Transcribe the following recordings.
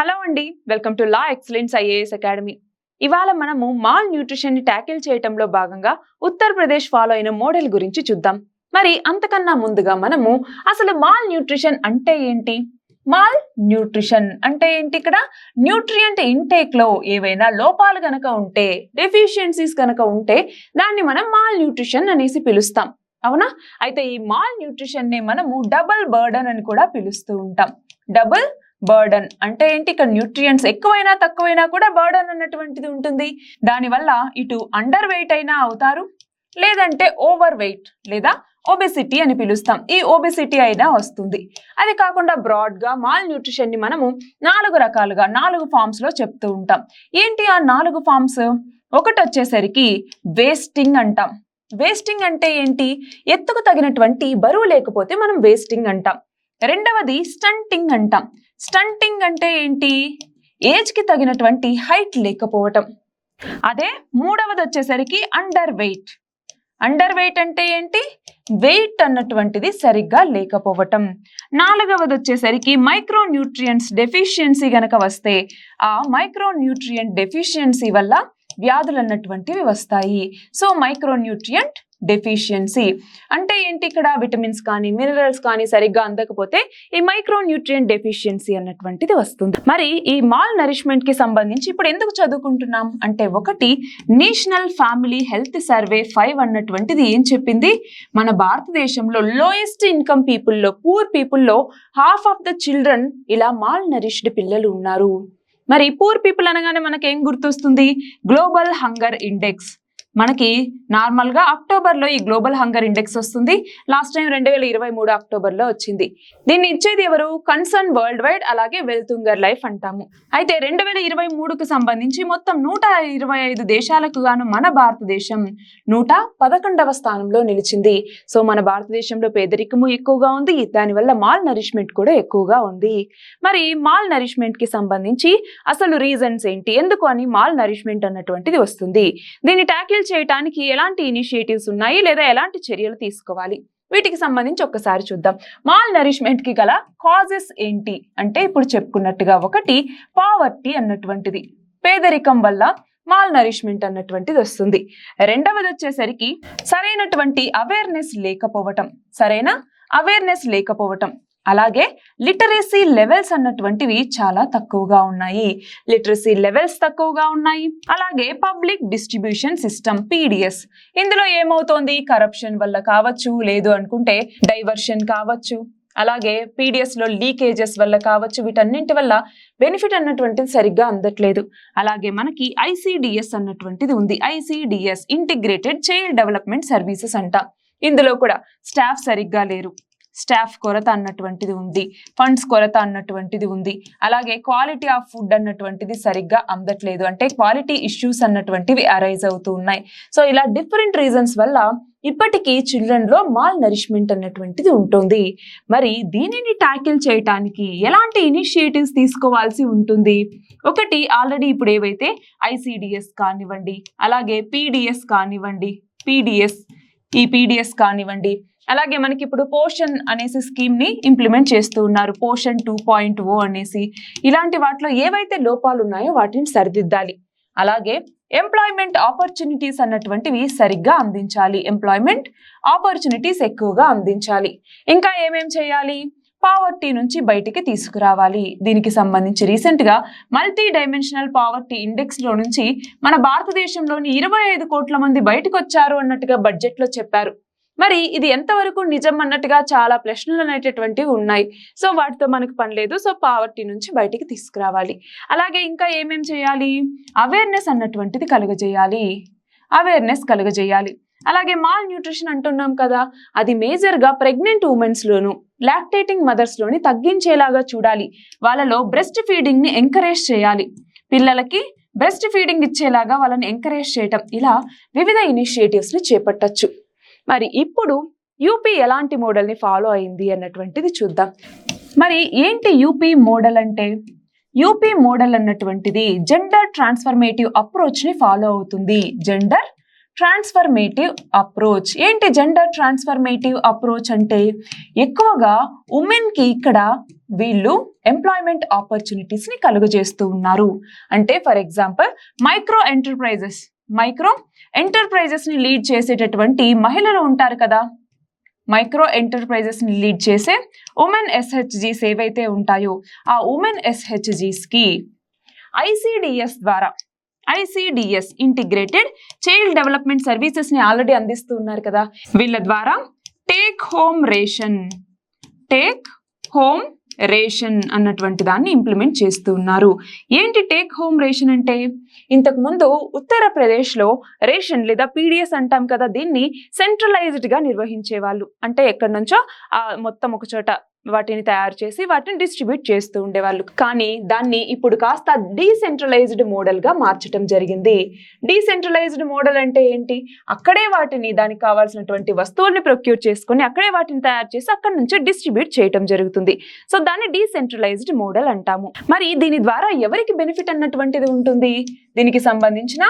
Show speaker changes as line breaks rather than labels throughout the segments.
Hello అండి, welcome to law excellence IAS academy. ఇవాళ మనము మాల్ న్యూట్రిషన్ ని ట్యాకిల్ చేయటంలో భాగంగా ఉత్తరప్రదేశ్ ఫాలో అయిన మోడల్ గురించి చూద్దాం. మరి అంతకన్నా ముందుగా మనము అసలు మాల్ న్యూట్రిషన్ అంటే ఏంటి? మాల్ న్యూట్రిషన్ అంటే ఏంటి? ఇక్కడ న్యూట్రియంట్ ఇంటేక్ లో ఏవైనా లోపాలు గనక ఉంటే, డెఫిషియన్సీస్ గనక ఉంటే దాన్ని మనం మాల్ న్యూట్రిషన్ అనేసి పిలుస్తాం. అవునా? అయితే ఈ మాల్ న్యూట్రిషన్ నే మనము డబుల్ బర్డన్ అని కూడా పిలుస్తూ ఉంటాం. డబుల్ బర్డన్ అంటే ఏంటి? ఇక్కడ న్యూట్రియంట్స్ ఎక్కువైనా తక్కువైనా కూడా బర్డన్ అన్నటువంటిది ఉంటుంది. దానివల్ల ఇటు అండర్ వెయిట్ అయినా అవుతారు, లేదంటే ఓవర్ వెయిట్ లేదా ఒబెసిటీ అని పిలుస్తాం. ఈ ఒబెసిటీ అయినా వస్తుంది. అది కాకుండా బ్రాడ్ గా మాల్ న్యూట్రిషన్ ని మనము 4 రకాలుగా 4 ఫార్మ్స్ లో చెప్తూ ఉంటాం. ఏంటి ఆ 4 ఫార్మ్స్? ఒకటి వచ్చేసరికి వేస్టింగ్ అంటాం. వేస్టింగ్ అంటే ఏంటి? ఎత్తుకు తగినటువంటి బరువు లేకపోతే మనం వేస్టింగ్ అంటాం. రెండవది స్టంటింగ్ అంటాం. స్టంటింగ్ అంటే ఏంటి? ఏజ్ కి తగినటువంటి హైట్ లేకపోవటం. అదే మూడవది వచ్చేసరికి అండర్ వెయిట్. అండర్ వెయిట్ అంటే ఏంటి? వెయిట్ అన్నటువంటిది సరిగ్గా లేకపోవటం. నాలుగవది వచ్చేసరికి మైక్రో న్యూట్రియంట్స్ డెఫిషియన్సీ గనక వస్తే ఆ మైక్రో న్యూట్రియంట్ డెఫిషియన్సీ వల్ల వ్యాధులు అన్నటువంటివి వస్తాయి. సో మైక్రో న్యూట్రియంట్ డెఫిషియన్సీ అంటే ఏంటి? ఇక్కడ విటమిన్స్ కానీ మినరల్స్ కానీ సరిగ్గా అందకపోతే ఈ మైక్రో న్యూట్రియంట్ డెఫిషియన్సీ అన్నటువంటిది వస్తుంది. మరి ఈ మాల్ నరిష్మెంట్ కి సంబంధించి ఇప్పుడు ఎందుకు చదువుకుంటున్నాం అంటే, ఒకటి నేషనల్ ఫ్యామిలీ హెల్త్ సర్వే 5 అన్నటువంటిది ఏం చెప్పింది? మన భారతదేశంలో లోయెస్ట్ ఇన్కమ్ పీపుల్లో, పూర్ పీపుల్లో హాఫ్ ఆఫ్ ద చిల్డ్రన్ ఇలా మాల్ నరిష్డ్ పిల్లలు ఉన్నారు. మరి పూర్ పీపుల్ అనగానే మనకేం గుర్తొస్తుంది? Global hunger index. మనకి నార్మల్ గా అక్టోబర్ లో ఈ గ్లోబల్ హంగర్ ఇండెక్స్ వస్తుంది. లాస్ట్ టైం 2023 అక్టోబర్ లో వచ్చింది. దీన్ని ఇచ్చేది ఎవరు? కన్సర్న్ వరల్డ్ వైడ్, అలాగే వెల్తుంగర్ లైఫ్ అంటాము. అయితే 2023కు సంబంధించి మొత్తం 125 దేశాలకు గాను మన భారతదేశం 111వ స్థానంలో నిలిచింది. సో మన భారతదేశంలో పేదరికము ఎక్కువగా ఉంది, దానివల్ల మాల్ నరిష్మెంట్ కూడా ఎక్కువగా ఉంది. మరి మాల్ నరిష్మెంట్ కి సంబంధించి అసలు రీజన్స్ ఏంటి? ఎందుకు అని మాల్ నరిష్మెంట్ అన్నటువంటిది వస్తుంది? దీన్ని ట్యాకిల్ చేయడానికి ఎలాంటి ఇనిషియేటివ్స్ ఉన్నాయి, లేదా ఎలాంటి చర్యలు తీసుకోవాలి? వీటికి సంబంధించి ఒక్కసారి చూద్దాం. మాల్ నరిష్మెంట్ కి గల కాజెస్ ఏంటి అంటే, ఇప్పుడు చెప్పుకున్నట్టుగా ఒకటి పావర్టీ అన్నటువంటిది, పేదరికం వల్ల మాల్ నరిష్మెంట్ అన్నటువంటిది వస్తుంది. రెండవది వచ్చేసరికి సరైనటువంటి అవేర్నెస్ లేకపోవటం, అలాగే లిటరసీ లెవెల్స్ అన్నటువంటివి చాలా తక్కువగా ఉన్నాయి. అలాగే పబ్లిక్ డిస్ట్రిబ్యూషన్ సిస్టమ్ PDS, ఇందులో ఏమవుతోంది? కరప్షన్ వల్ల కావచ్చు, లేదు అనుకుంటే డైవర్షన్ కావచ్చు, అలాగే PDS లో లీకేజెస్ వల్ల కావచ్చు. వీటన్నింటి వల్ల బెనిఫిట్ అన్నటువంటిది సరిగ్గా అందట్లేదు. అలాగే మనకి ICDS అన్నటువంటిది ఉంది. ICDS integrated child development services అంట. ఇందులో కూడా స్టాఫ్ సరిగ్గా లేరు, స్టాఫ్ కొరత అన్నటువంటిది ఉంది, ఫండ్స్ కొరత అన్నటువంటిది ఉంది, అలాగే క్వాలిటీ ఆఫ్ ఫుడ్ అన్నటువంటిది సరిగ్గా అందట్లేదు. అంటే క్వాలిటీ ఇష్యూస్ అన్నటువంటివి అరైజ్ అవుతూ ఉన్నాయి. సో ఇలా డిఫరెంట్ రీజన్స్ వల్ల ఇప్పటికీ చిల్డ్రన్ లో మాల్ నరిష్మెంట్ అన్నటువంటిది ఉంటుంది. మరి దీనిని ట్యాకిల్ చేయటానికి ఎలాంటి ఇనిషియేటివ్స్ తీసుకోవాల్సి ఉంటుంది? ఒకటి, ఆల్రెడీ ఇప్పుడు ఏవైతే ICDS కానివ్వండి, అలాగే PDS కానివ్వండి, PDS కానివ్వండి, అలాగే మనకి ఇప్పుడు పోషన్ అనేసి స్కీమ్ ని ఇంప్లిమెంట్ చేస్తూ ఉన్నారు. పోషన్ 2.0 అనేసి. ఇలాంటి వాటిలో ఏవైతే లోపాలు ఉన్నాయో వాటిని సరిదిద్దాలి. అలాగే ఎంప్లాయ్మెంట్ ఆపర్చునిటీస్ అన్నటువంటివి సరిగ్గా అందించాలి. ఎంప్లాయ్మెంట్ ఆపర్చునిటీస్ ఎక్కువగా అందించాలి. ఇంకా ఏమేం చేయాలి? పావర్టీ నుంచి బయటికి తీసుకురావాలి. దీనికి సంబంధించి రీసెంట్ గా మల్టీ డైమెన్షనల్ పావర్టీ ఇండెక్స్ లో నుంచి మన భారతదేశంలోని 25 కోట్ల మంది బయటకు వచ్చారు అన్నట్టుగా బడ్జెట్ లో చెప్పారు. మరి ఇది ఎంతవరకు నిజం అన్నట్టుగా చాలా ప్రశ్నలు అనేటటువంటివి ఉన్నాయి. సో వాటితో మనకు పని లేదు. సో పావర్టీ నుంచి బయటికి తీసుకురావాలి. అలాగే ఇంకా ఏమేం చేయాలి? అవేర్నెస్ అన్నటువంటిది కలుగజేయాలి. అలాగే మాల్ న్యూట్రిషన్ అంటున్నాం కదా, అది మేజర్ గా ప్రెగ్నెంట్ ఉమెన్స్ లోను, లాక్టేటింగ్ మదర్స్ లోని తగ్గించేలాగా చూడాలి. వాళ్ళలో బ్రెస్ట్ ఫీడింగ్ ని ఎంకరేజ్ చేయాలి. పిల్లలకి బ్రెస్ట్ ఫీడింగ్ ఇచ్చేలాగా వాళ్ళని ఎంకరేజ్ చేయటం, ఇలా వివిధ ఇనిషియేటివ్స్ ని చేపట్టచ్చు. మరి ఇప్పుడు యూపీ ఎలాంటి మోడల్ ని ఫాలో అయింది అన్నటువంటిది చూద్దాం. మరి ఏంటి యూపీ మోడల్ అంటే? యూపీ మోడల్ అన్నటువంటిది జెండర్ ట్రాన్స్ఫర్మేటివ్ అప్రోచ్ ని ఫాలో అవుతుంది. Gender transformative approach. ఏంటి జెండర్ ట్రాన్స్ఫర్మేటివ్ అప్రోచ్ అంటే ఎక్కువగా ఉమెన్ కి ఇక్కడ వీళ్ళు ఎంప్లాయ్మెంట్ ఆపర్చునిటీస్ ని కలుగజేస్తూ ఉన్నారు. అంటే ఫర్ ఎగ్జాంపుల్ మైక్రో ఎంటర్ప్రైజెస్ ని లీడ్ చేసేటటువంటి మహిళలు ఉంటారు కదా, మైక్రో ఎంటర్ప్రైజెస్ ని లీడ్ చేసే ఉమెన్ ఎస్హెచ్జీస్ ఏవైతే ఉంటాయో ఆ ఉమెన్ ఎస్హెచ్జీస్ కి ICDS integrated child development services ని ఆల్రెడీ అందిస్తూ ఉన్నారు కదా, వీళ్ళ ద్వారా టేక్ హోమ్ రేషన్ అన్నటువంటి దాన్ని ఇంప్లిమెంట్ చేస్తూ ఉన్నారు. ఏంటి టేక్ హోమ్ రేషన్ అంటే ఇంతకు ముందు ఉత్తరప్రదేశ్ లో రేషన్ లేదా పీడిఎస్ అంటాం కదా, దీన్ని సెంట్రలైజ్డ్ గా నిర్వహించే వాళ్ళు. అంటే ఎక్కడి నుంచో మొత్తం ఒక చోట వాటిని తయారు చేసి వాటిని డిస్ట్రిబ్యూట్ చేస్తూ ఉండేవాళ్ళు. కానీ దాన్ని ఇప్పుడు కాస్త డీసెంట్రలైజ్డ్ మోడల్ గా మార్చడం జరిగింది. డీసెంట్రలైజ్డ్ మోడల్ అంటే ఏంటి, అక్కడే వాటిని దానికి కావాల్సినటువంటి వస్తువుల్ని ప్రొక్యూర్ చేసుకొని అక్కడే వాటిని తయారు చేసి అక్కడి నుంచి డిస్ట్రిబ్యూట్ చేయడం జరుగుతుంది. సో దాన్ని డీసెంట్రలైజ్డ్ మోడల్ అంటాము. మరి దీని ద్వారా ఎవరికి బెనిఫిట్ అన్నటువంటిది ఉంటుంది, దీనికి సంబంధించిన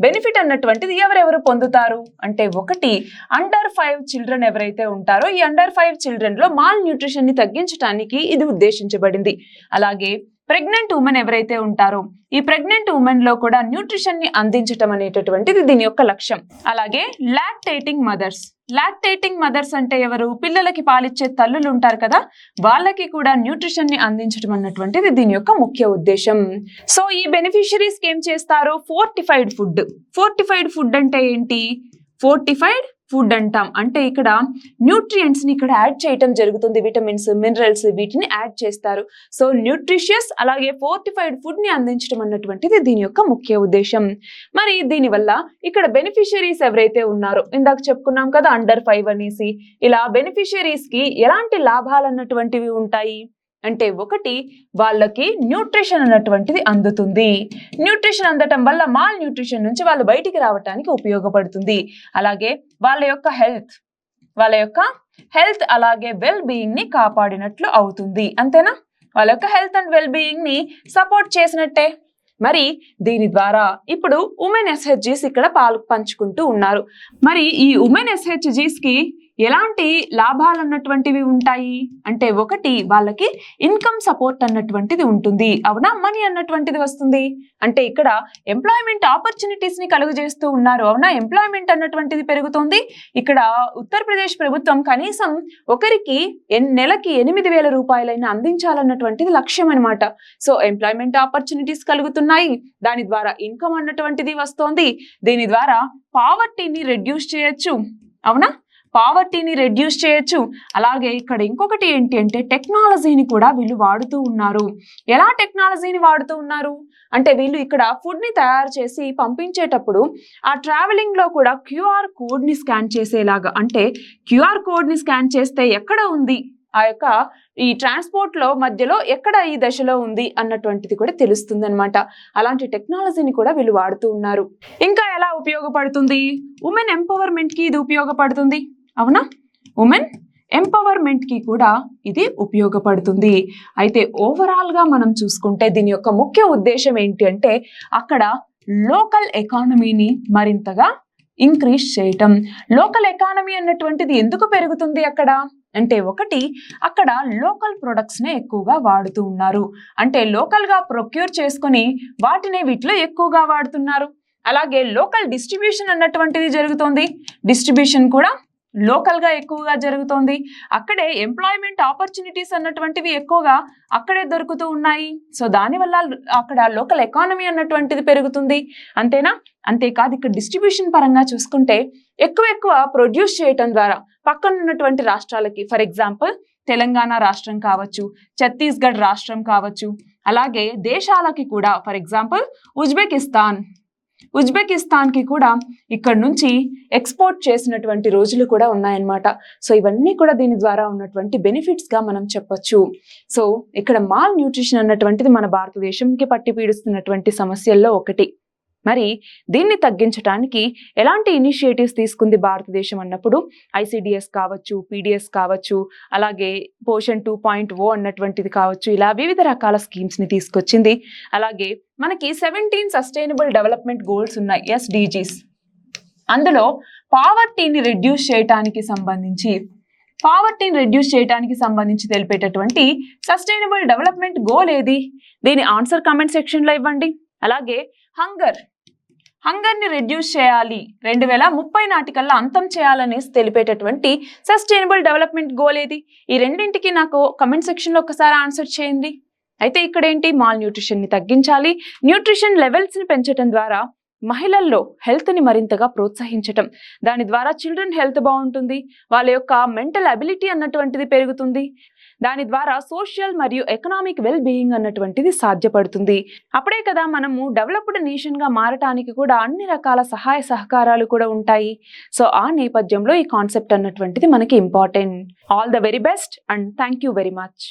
బెనిఫిట్ అన్నటువంటిది ఎవరెవరు పొందుతారు అంటే, ఒకటి అండర్ 5 చిల్డ్రన్ ఎవరైతే ఉంటారో ఈ అండర్ 5 చిల్డ్రన్ లో మాల్ న్యూట్రిషన్ ని తగ్గించడానికి ఇది ఉద్దేశించబడింది. అలాగే ప్రెగ్నెంట్ ఉమెన్ ఎవరైతే ఉంటారో ఈ ప్రెగ్నెంట్ ఉమెన్ లో కూడా న్యూట్రిషన్ ని అందించడం అనేటటువంటిది దీని యొక్క లక్ష్యం. అలాగే లాక్టేటింగ్ మదర్స్ అంటే ఎవరు, పిల్లలకి పాలిచ్చే తల్లులు ఉంటారు కదా, వాళ్ళకి కూడా న్యూట్రిషన్ ని అందించడం అన్నటువంటిది దీని యొక్క ముఖ్య ఉద్దేశం. సో ఈ బెనిఫిషరీస్ కి ఏం చేస్తారు, ఫోర్టిఫైడ్ ఫుడ్ అంటే ఏంటి, ఫోర్టిఫైడ్ ఫుడ్ అంటాం. అంటే ఇక్కడ న్యూట్రియంట్స్ ని ఇక్కడ యాడ్ చేయటం జరుగుతుంది, విటమిన్స్ మినరల్స్ వీటిని యాడ్ చేస్తారు. సో న్యూట్రిషియస్ అలాగే ఫోర్టిఫైడ్ ఫుడ్ ని అందించడం అన్నటువంటిది దీని యొక్క ముఖ్య ఉద్దేశం. మరి దీనివల్ల ఇక్కడ బెనిఫిషరీస్ ఎవరైతే ఉన్నారో ఇందాక చెప్పుకున్నాం కదా అండర్ 5 అనేసి, ఇలా బెనిఫిషరీస్ కి ఎలాంటి లాభాలు అన్నటువంటివి ఉంటాయి అంటే, ఒకటి వాళ్ళకి న్యూట్రిషన్ అన్నటువంటిది అందుతుంది. న్యూట్రిషన్ అందటం వల్ల మాల్ న్యూట్రిషన్ నుంచి వాళ్ళు బయటికి రావడానికి ఉపయోగపడుతుంది. అలాగే వాళ్ళ యొక్క హెల్త్ అలాగే వెల్ బీయింగ్ ని కాపాడినట్లు అవుతుంది. అంతేనా, వాళ్ళ యొక్క హెల్త్ అండ్ వెల్ బీయింగ్ ని సపోర్ట్ చేసినట్టే. మరి దీని ద్వారా ఇప్పుడు ఉమెన్ ఎస్హెచ్జీస్ ఇక్కడ పంచుకుంటూ ఉన్నారు. మరి ఈ ఉమెన్ ఎస్హెచ్జీస్ కి ఎలాంటి లాభాలు అన్నటువంటివి ఉంటాయి అంటే, ఒకటి వాళ్ళకి ఇన్కమ్ సపోర్ట్ అన్నటువంటిది ఉంటుంది. అవునా, మనీ అన్నటువంటిది వస్తుంది. అంటే ఇక్కడ ఎంప్లాయ్మెంట్ ఆపర్చునిటీస్ ని కలుగజేస్తూ ఉన్నారు. అవునా, ఎంప్లాయ్మెంట్ అన్నటువంటిది పెరుగుతుంది. ఇక్కడ ఉత్తరప్రదేశ్ ప్రభుత్వం కనీసం ఒకరికి నెలకి 8,000 రూపాయలైనా అందించాలన్నటువంటిది లక్ష్యం అనమాట. సో ఎంప్లాయ్మెంట్ ఆపర్చునిటీస్ కలుగుతున్నాయి, దాని ద్వారా ఇన్కమ్ అన్నటువంటిది వస్తోంది. దీని ద్వారా పావర్టీని రెడ్యూస్ చేయొచ్చు. అవునా, పావర్టీని రెడ్యూస్ చేయొచ్చు. అలాగే ఇక్కడ ఇంకొకటి ఏంటి అంటే, టెక్నాలజీని కూడా వీళ్ళు వాడుతూ ఉన్నారు. ఎలా టెక్నాలజీని వాడుతూ ఉన్నారు అంటే, వీళ్ళు ఇక్కడ ఫుడ్ ని తయారు చేసి పంపించేటప్పుడు ఆ ట్రావెలింగ్ లో కూడా క్యూఆర్ కోడ్ ని స్కాన్ చేసేలాగా, అంటే క్యూఆర్ కోడ్ ని స్కాన్ చేస్తే ఎక్కడ ఉంది ఆ యొక్క ఈ ట్రాన్స్పోర్ట్ లో మధ్యలో ఎక్కడ ఈ దశలో ఉంది అన్నటువంటిది కూడా తెలుస్తుంది అనమాట. అలాంటి టెక్నాలజీని కూడా వీళ్ళు వాడుతూ ఉన్నారు. ఇంకా ఎలా ఉపయోగపడుతుంది, ఉమెన్ ఎంపవర్మెంట్ కి ఇది ఉపయోగపడుతుంది. అవునా, ఉమెన్ ఎంపవర్మెంట్ కి కూడా ఇది ఉపయోగపడుతుంది. అయితే ఓవరాల్ గా మనం చూసుకుంటే దీని యొక్క ముఖ్య ఉద్దేశం ఏంటి అంటే, అక్కడ లోకల్ ఎకానమీని మరింతగా ఇంక్రీజ్ చేయటం. లోకల్ ఎకానమీ అన్నటువంటిది ఎందుకు పెరుగుతుంది అక్కడ అంటే, ఒకటి అక్కడ లోకల్ ప్రొడక్ట్స్ నే ఎక్కువగా వాడుతూ ఉన్నారు. అంటే లోకల్ గా ప్రొక్యూర్ చేసుకొని వాటినే వీటిలో ఎక్కువగా వాడుతున్నారు. అలాగే లోకల్ డిస్ట్రిబ్యూషన్ అన్నటువంటిది జరుగుతుంది. డిస్ట్రిబ్యూషన్ కూడా లోకల్ గా ఎక్కువగా జరుగుతోంది. అక్కడే ఎంప్లాయ్మెంట్ ఆపర్చునిటీస్ అన్నటువంటివి ఎక్కువగా అక్కడే దొరుకుతూ ఉన్నాయి. సో దానివల్ల అక్కడ లోకల్ ఎకానమీ అన్నటువంటిది పెరుగుతుంది. అంతేనా, అంతేకాదు ఇక్కడ డిస్ట్రిబ్యూషన్ పరంగా చూసుకుంటే ఎక్కువ ప్రొడ్యూస్ చేయటం ద్వారా పక్కన ఉన్నటువంటి రాష్ట్రాలకి, ఫర్ ఎగ్జాంపుల్ తెలంగాణ రాష్ట్రం కావచ్చు, ఛత్తీస్గఢ్ రాష్ట్రం కావచ్చు, అలాగే దేశాలకి కూడా, ఫర్ ఎగ్జాంపుల్ ఉజ్బెకిస్తాన్ కి కూడా ఇక్కడ నుంచి ఎక్స్పోర్ట్ చేసినటువంటి రోజులు కూడా ఉన్నాయన్నమాట. సో ఇవన్నీ కూడా దీని ద్వారా ఉన్నటువంటి బెనిఫిట్స్ గా మనం చెప్పొచ్చు. సో ఇక్కడ మాల్ న్యూట్రిషన్ అన్నటువంటిది మన భారతదేశంకి పట్టి పీడిస్తున్నటువంటి సమస్యల్లో ఒకటి. మరి దీన్ని తగ్గించడానికి ఎలాంటి ఇనిషియేటివ్స్ తీసుకుంది భారతదేశం అన్నప్పుడు, ఐసిడిఎస్ కావచ్చు, పీడిఎస్ కావచ్చు, అలాగే పోషన్ 2.0 అన్నటువంటిది కావచ్చు, ఇలా వివిధ రకాల స్కీమ్స్ ని తీసుకొచ్చింది. అలాగే మనకి 17 సస్టైనబుల్ డెవలప్మెంట్ గోల్స్ ఉన్నాయి, SDGs. అందులో పావర్టీని రెడ్యూస్ చేయడానికి సంబంధించి తెలిపేటటువంటి సస్టైనబుల్ డెవలప్మెంట్ గోల్ ఏది? దీని ఆన్సర్ కామెంట్ సెక్షన్ లో ఇవ్వండి. అలాగే హంగర్ ని రెడ్యూస్ చేయాలి, 2030 నాటికల్లా అంతం చేయాలని తెలిపేటటువంటి సస్టైనబుల్ డెవలప్మెంట్ గోల్ ఏది? ఈ రెండింటికి నాకు కమెంట్ సెక్షన్ లో ఒకసారి ఆన్సర్ చేయండి. అయితే ఇక్కడ ఏంటి, మాల్ న్యూట్రిషన్ ని తగ్గించాలి, న్యూట్రిషన్ లెవెల్స్ ని పెంచడం ద్వారా మహిళల్లో హెల్త్ ని మరింతగా ప్రోత్సహించటం, దాని ద్వారా చిల్డ్రన్ హెల్త్ బాగుంటుంది, వాళ్ళ యొక్క మెంటల్ అబిలిటీ అన్నటువంటిది పెరుగుతుంది, దాని ద్వారా సోషల్ మరియు ఎకనామిక్ వెల్ బీయింగ్ అన్నటువంటిది సాధ్యపడుతుంది. అప్పుడే కదా మనము డెవలప్డ్ నేషన్ గా మారటానికి కూడా అన్ని రకాల సహాయ సహకారాలు కూడా ఉంటాయి. సో ఆ నేపథ్యంలో ఈ కాన్సెప్ట్ అన్నటువంటిది మనకి important. All the very best and thank you very much.